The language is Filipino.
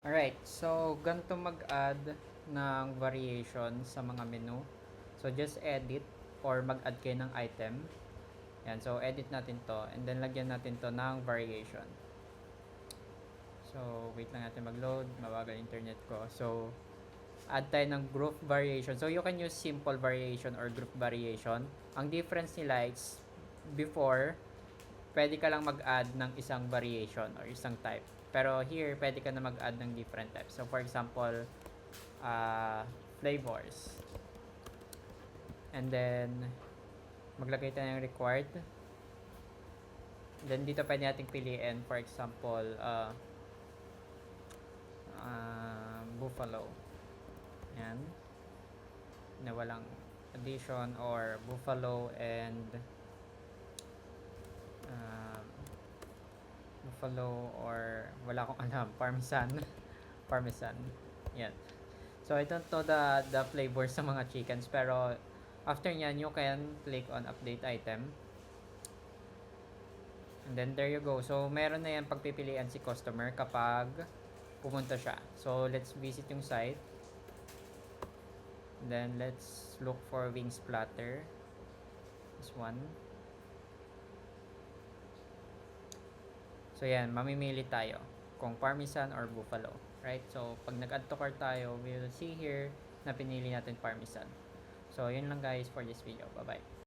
Alright, so ganito mag-add ng variation sa mga menu. So just edit or mag-add kayo ng item. Yan, so edit natin to and then lagyan natin to ng variation. So wait lang natin mag-load, mabagal internet ko. So add tayo ng group variation. So you can use simple variation or group variation. Ang difference nila is before pwede ka lang mag-add ng isang variation or isang type. Pero here, pwede ka na mag-add ng different types. So, for example, flavors. And then, maglagay tayo ng required. Then, dito pwede natin piliin. For example, buffalo. Yan. Na walang addition or buffalo and buffalo or wala akong alam, parmesan. Parmesan. Yan. So I don't know the flavor sa mga chickens, pero after nyan you can click on update item. And then there you go. So meron na yan pagpipilian si customer kapag pumunta siya. So let's visit yung site. And then let's look for wings platter. This one. So yan, mamimili tayo kung parmesan or buffalo, right? So pag nag-add to cart tayo, we will see here na pinili natin parmesan. So yun lang guys for this video. Bye bye.